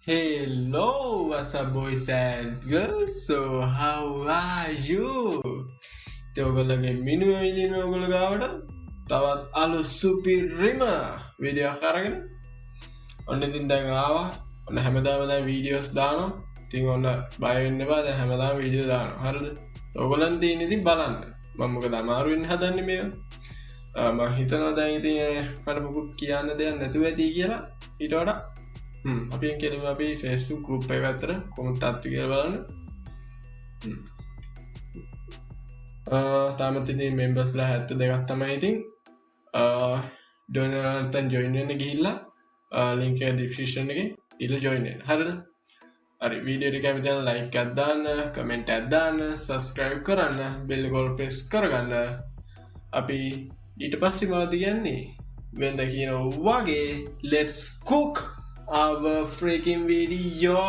Hello, what's up, boys and girls? So, how are you? ඔයගොල්ලගේ මිනුව විදින ඔයගොල්ලෝ ගාවට තවත් අලුත් සුපිරිම වීඩියෝ කරගෙන ඔන්න ඉතින් දැන් ආවා. ඔන්න හැමදාම දැන් වීඩියෝස් දානවා. ඉතින් ඔන්න බය වෙන්න එපා. දැන් හැමදාම වීඩියෝ දානවා. හරිද? ඔයගොල්ලන් තියෙන ඉතින් බලන්න. මම මොකද අමාරු වෙන්න හදන්නේ මේක. මම හිතනවා දැන් ඉතින් මට මොකුත් කියන්න දෙයක් නැතුව ඇති කියලා. ඊට වඩා අපි කෙලම අපි ෆේස්බුක් ගෲප් එක අතර කොහොමද තත්ත්වය කියලා බලන්න. තාමත් ඉතින් මෙම්බර්ස්ලා 72ක් තමයි ඉතින් ඩොනර් නැත්නම් ජොයින් වෙන්න ගිහිල්ලා link එක description එකේ ඉල්ල ජොයින් වෙන්න. හරිද? හරි වීඩියෝ එක කැමති නම් like එකක් දාන්න, comment එකක් දාන්න, subscribe කරන්න, bell එක press කරගන්න. අපි ඊට පස්සේ මොකද කියන්නේ? වෙනද කියනවා වගේ let's cook our freaking video.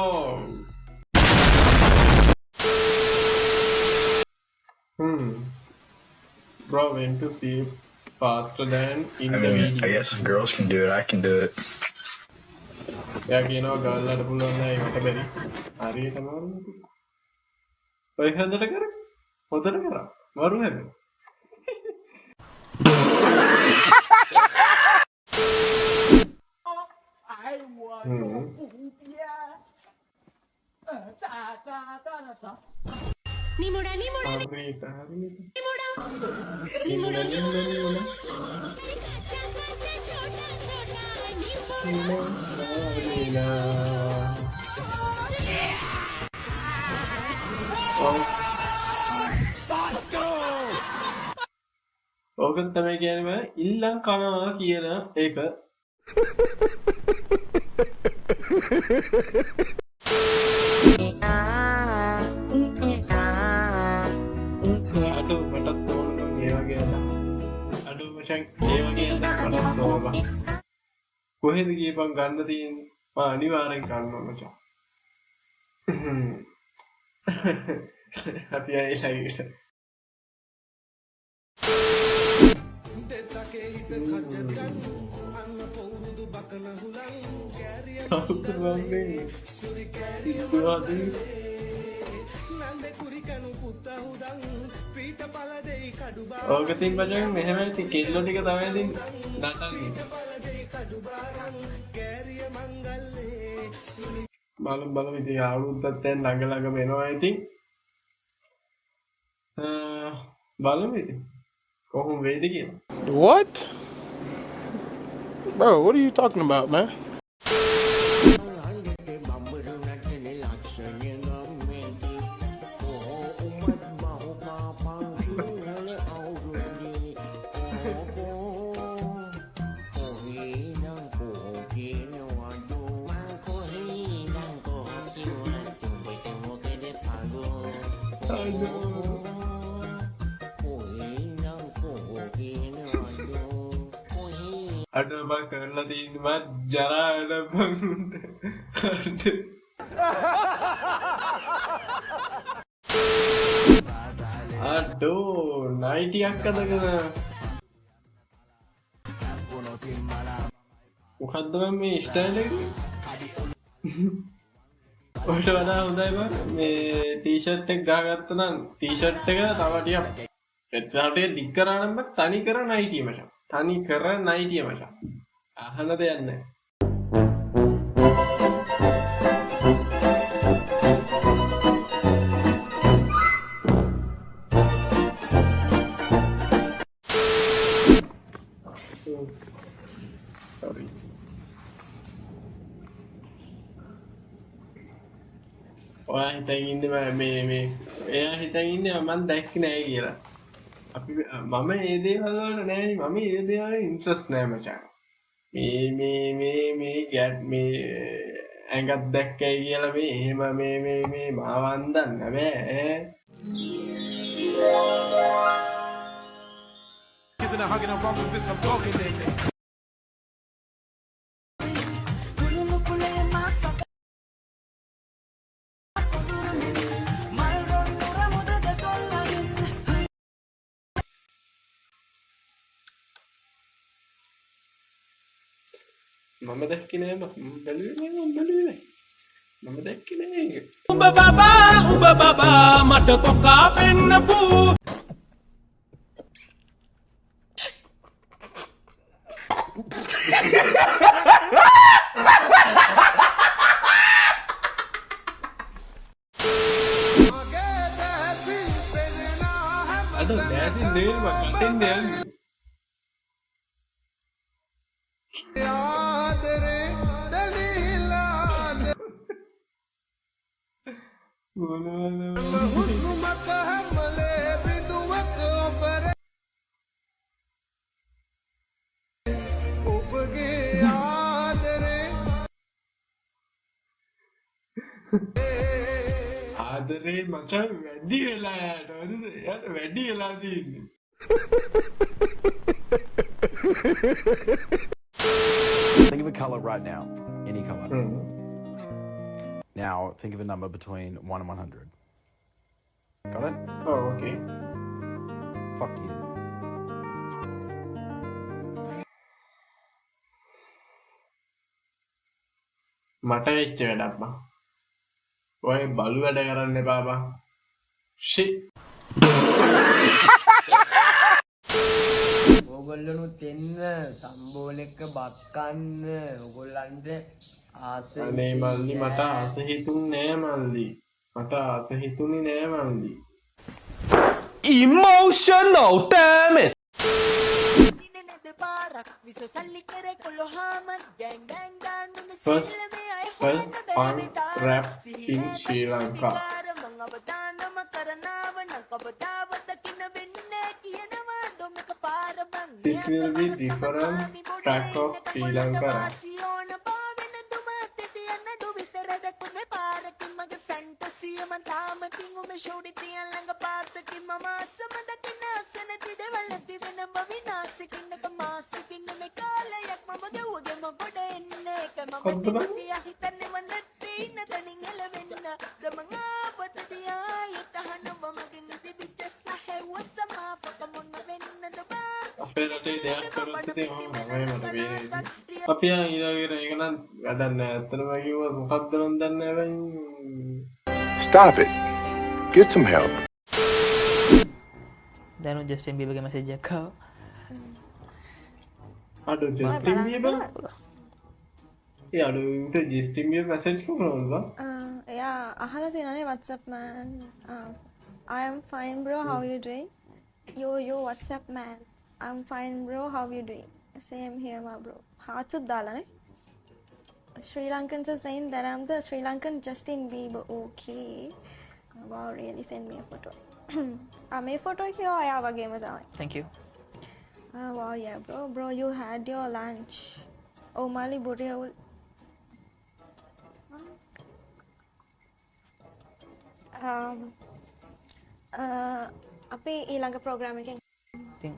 Bro went to see faster than in the video. I guess girls can do it. I can do it. Yeah, you know, girl, let pull on the very. Are you coming? I had the car. What the car? What do you have? Nimura, nimura, nimura, nimura. ඕකත් තමයි කියන්නේ ඉල්ලන් කනවා කියන එක. අඩෝ මටත් ඕන මේ වගේ අද. අඩෝ මචං ඒ වගේ අද මටත් ඕන. කොහෙද ගියපන් ගන්න තියෙන්නේ? මම අනිවාර්යෙන් ගන්නවා මචං. අපි ආයෙත් ඕකතින් මචං මෙහෙම ඉතින් කෙල්ලෝ ටික තමයි ඉතින් නටන්නේ. බලමු ඉතින් අවුරුද්දත් දැන් ළඟ ළඟම එනවා ඉතින්. බලමු ඉතින් කොහොම වෙයිද කියලා. What? Bro, what are you talking about, man? අඩෝ බා කරලා තියෙන්නේ මා ජරාට බංුන්ට. අඩෝ නයිටියක් අදගෙන මොකද්ද මේ ස්ටයිල් එක? ඔයාට වඩා හොඳයි බං මේ ටී-ෂර්ට් එක ගහගත්තා නම් ටී-ෂර්ට් එක තව ටිකක් එච්චරට දික් කරා නම් තනි කර නයිටිය මචං. තනි කර නයිටිය මචං. අහන්න දෙයක් නැහැ. sorry. ඔයා හිතන් ඉන්නේ මේ එයා හිතන් ඉන්නේ මම දැක්කේ නැහැ කියලා. අපි මම ඒ දේවල් වලට නෑනේ. මම ඒ දේවල් වල ඉන්ට්‍රස්ට් නෑ මචං. මේ ගැට් මේ ඇඟක් දැක්කයි කියලා මේ එහෙම මේ මාව අන්දන්න බෑ. මම දැක්කේ නෑ බං. බැලුවේ නෑ. මම දැක්කේ නේ. උඹ බබා මට කොකා පෙන්නපු අඩෝ දැසින් නෙවෙයි මම කටින් දෙන්නේ. ආදරේ මචං වැඩි වෙලා යාට හරිද? යාට වැඩි වෙලා තියෙන්නේ. Think of a color right now. Any color. Now think of a number between 1 and 100. Got it? Oh, okay. Fuck you. මට වෙච්ච වැඩක් බා. ඔය බලු වැඩ කරන්න එපා බා. shit. ඕගොල්ලනුත් එන්න සම්බෝල එක්ක බත් කන්න ඕගොල්ලන්ට ආස අනේ මල්ලි මට ආස හිතුන්නේ නෑ මල්ලි. මට ආස හිතුනේ නෑ මල්ලි. emotional damn it First punk rap in Sri Lanka. This will be different track of Sri Lanka rap. අපේ රටේ දෙයක් කරොත් ඉතින් ඔහොම තමයි මට වෙන්නේ. අපි ඊළඟට ඒක නම් වැඩක් නෑ. ඇත්තටම කිව්වොත් මොකක්ද නම් දන්නේ නෑ බං. Stop it. Get some help. දැනු ජස්ටින් බීබර්ගේ මැසේජ් එකක් ආවා. අඩෝ ජස්ටින් බීබර්. ඒ අඩෝ උන්ට ජස්ටින් බීබර් මැසේජ් කරනවද? එයා අහලා තියෙනනේ WhatsApp man. I am fine bro, how you doing? Yo WhatsApp man. I'm fine bro, how you doing? Same here my bro. Hearts ud dala ne. Sri Lankans are saying that I'm the Sri Lankan Justin Bieber. Okay. Wow, really send me a photo. මේ photo එක ඔයා වගේම තමයි. Thank you. Wow, yeah bro. Bro, you had your lunch. Oh, Mali Boreal. අපේ ඊළඟ programme එකෙන් ඉතින්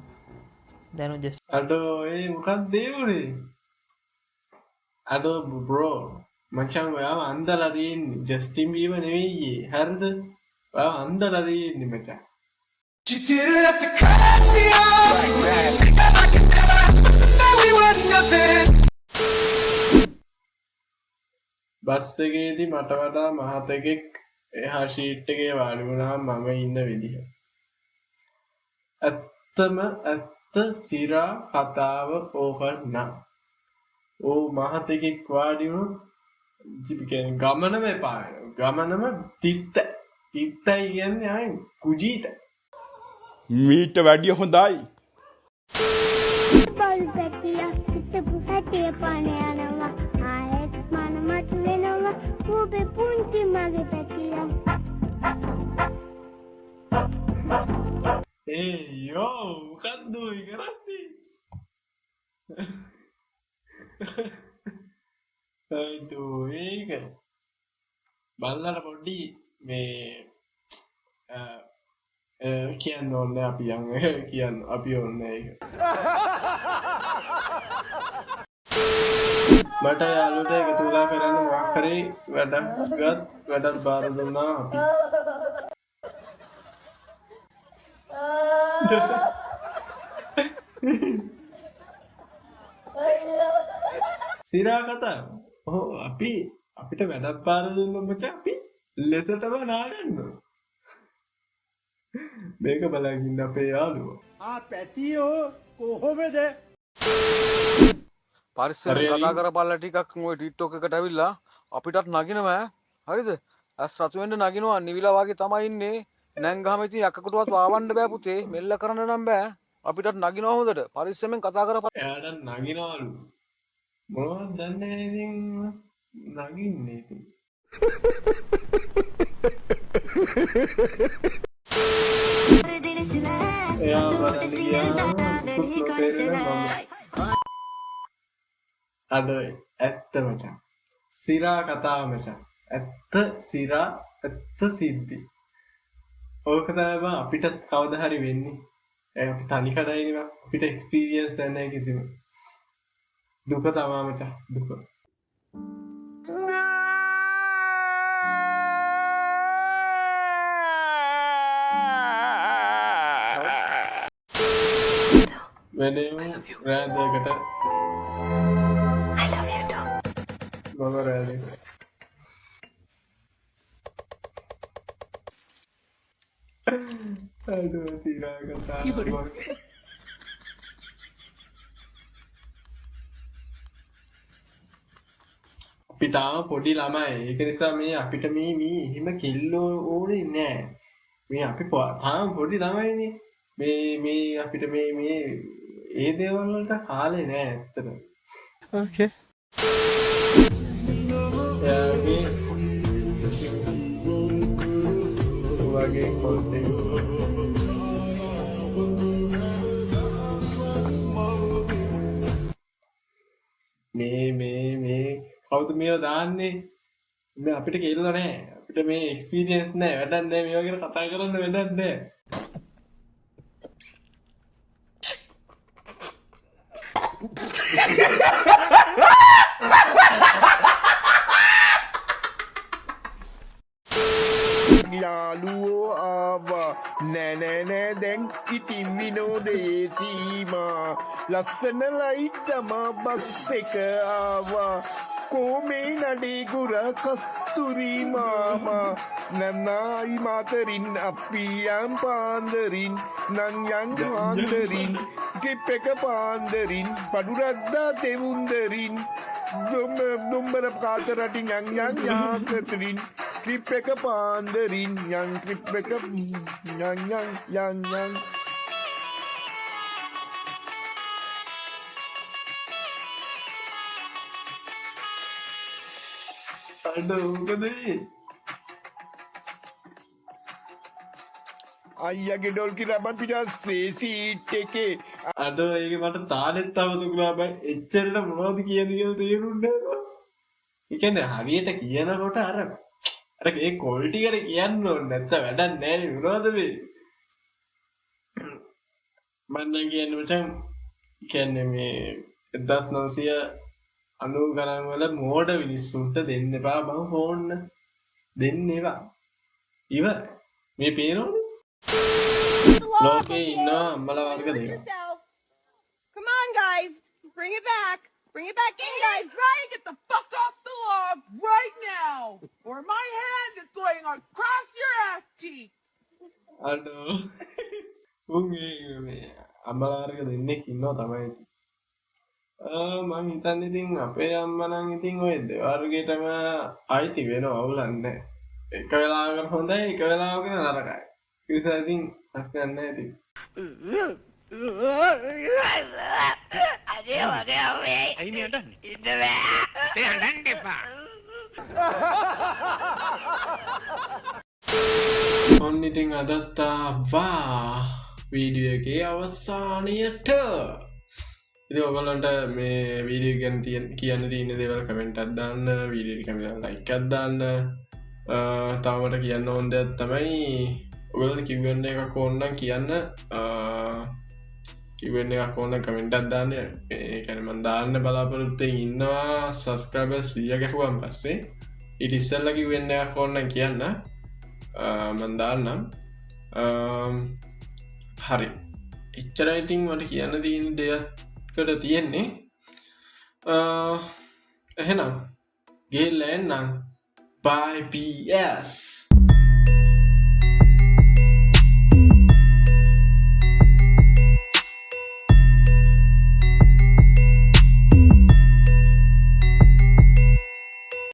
දැනු just අඩෝ ඒ මොකක්ද ඒ උනේ? අඩෝ බ්‍රෝ මචං ඔයාව අන්දලා තියෙන්නේ ජස්ටින් බීබර් නෙවෙයි. හරිද? ඔයාව අන්දලා තියෙන්නේ මචං. You didn't have to cut me off like that we were nothing bus එකේදී මට වඩා මහතෙක් එහා ෂීට් එකේ වාඩි වුණා මම ඉන්න විදිහ. ඇත්ත සිරා කතාව ඕක නම්. ඕ මහතෙක් වාඩි වුණා ගමනම එපා වෙනවා. ගමනම තිත්තයි කියන්නේ ආයි කුජීත. මීට වැඩිය හොඳයි. බල් පැටියා හිටපු හැටිය පාන යනවා ආයෙත් මනමට වෙනවා ඔබේ පුංචි මගේ පැටියා. ඒ යෝ මොකද්ද ඔය කරන්නේ? අයියෝ ඒක බල්ලට පොඩි මේ කියන්න ඕනේ අපි කියන්න අපි ඕනේ ඒක. මට යාළුවට එකතු වෙලා කරන්න මොකක් හරි වැඩක් බාර දුන්නා අපි. සිරා කතා. ඔව් අපි අපිට වැඩක් පාර දුන්න මචං අපි ලෙසටම නාගන්න මේක බලගින්න අපේ යාළුවා පරිස්සම කතා කරපල්ලා ටිකක් ඔය ටික්ටොක් එකට ඇවිල්ලා අපිටත් නගිනවා හරිද ඇස් රතු වෙන්න නගිනවා නිවිලා වගේ තමයි ඉන්නේ නැංගහම ඉතින් යකකටවත් වාවන්න බෑ පුතේ මෙල්ල කරන්න නම් බෑ අපිටත් නගිනවා හොඳට පරිස්සමෙන් කතා කරපල්ලා එයාට නගිනවලු මොනවද දන්නේ ඉතින් නගින්නේ ඉතින් එයා බලන්න ගියා අද ඇත්ත මචං සිරා කතාව මචං ඇත්ත සිරා ඇත්ත සිද්ධි ඕක තමයි බං අපිටත් කවදා හරි වෙන්නේ අපි තනි කඩයිනේ අපිට එක්ස්පීරියන්ස් නැහැ කිසිම දුක තමයි මචං දුක වෙනම රෑ දෙකට මම රෑ අඩෝ තිරා කතා අපි තාම පොඩි ළමයි ඒක නිසා මේ අපිට මේ එහෙම කිල්ලෝ ඕනේ නෑ මේ අපි තාම පොඩි ළමයිනේ මේ අපිට මේ ඒ දේවල් වලට කාලේ නෑ ඇත්තට ඕකේ වගේ කොල්ටේ මේ කවුද මේව දාන්නේ මේ අපිට කියලා නෑ අපිට මේ එක්ස්පීරියන්ස් නෑ වැඩක් නෑ මේ වගේ කතා කරන්න වැඩක් නෑ යාළුවෝ ආවා නෑ දැන් ඉතින් විනෝදයේ සීමා ලස්සන ලයිට් තමා බස් එක ආවා කොමේ නඩේ ගුර කස්තුරි මාමා නනායි මාතරින් අපියම් පාන්දරින් නං යන් පාන්දරින් ගෙප් එක පාන්දරින් පඩුරද්දා තෙවුන්දරින් දුම්බර කාතරටින් යන් යාකතරින් ක්‍රිප් එක පාන්දරින් යන් ක්‍රිප් එක යන් අයියගේ ඩොල් කියලා මම පිටස්සේ සීට් එකේ අඩෝ ඒක මට තාලෙත් අවතුකුලා බෑ එච්චරට මොනවද කියන්නේ කියලා තේරුන්නේ නැහැ. ඒ කියන්නේ හරියට කියනකොට අර ඒ ක්වොලිටි එක කියන්න ඕනේ නැත්නම් වැඩක් නැහැ නේ මොනවද මේ මම නම් කියන්නේ මචං කියන්නේ මේ 1990 ගණන් වල මෝඩ මිනිස්සුන්ට දෙන්න එපා මම ෆෝන් දෙන්න ඒවා ඉවර මේ පේනවනේ ලෝකේ ඉන්න අම්මලා වර්ග දෙක Come on, guys. Bring it back. Bring it back in, guys. Try to get the fuck off the log right now, or my hand is going across your ass cheek. අඩෝ උන්ගේ මේ අම්මලා වර්ග දෙන්නෙක් ඉන්නවා තමයි ඉතින් මම හිතන්නේ ඉතින් අපේ අම්මා නම් ඉතින් ඔය දෙවර්ගයටම අයිති වෙනවා අවුලක් නැහැ. එක වෙලාවකට හොඳයි එක වෙලාවකට නරකයි. ඒ නිසා ඉතින් ප්‍රශ්නයක් නැහැ ඉතින්. අනේ වගේ ඔය අයිනේ යන්නේ. ඉන්න බෑ. දෙන්නන්න එපා. ඔන්න ඉතින් අදත් ආවා වීඩියෝ එකේ අවසානයට. ඉතින් ඔයගොල්ලන්ට මේ වීඩියෝ ගැන කියන්න තියෙන දේවල් කමෙන්ට් එකක් දාන්න, වීඩියෝ එක කැමතිනම් ලයික් එකක් දාන්න. තවමට කියන්න ඕන දෙයක් තමයි ඔයගොල්ලන්ට Q&A එකක් ඕන නම් කියන්න. Q&A එකක් ඕන නම් කමෙන්ට් එකක් දාන්න. ඒ කියන්නේ මම දාන්න බලාපොරොත්තු වෙමින් ඉන්නවා subscribers 100 ගැහුවාන් පස්සේ. ඊට ඉස්සෙල්ලා Q&A එකක් ඕන නම් කියන්න. මම දාන්නම්. හරි. එච්චරයි ඉතින් මට කියන්න තියෙන දෙයක් තියෙන්නේ එහෙනම් ගිහිල්ලා එන්නම්. bye ps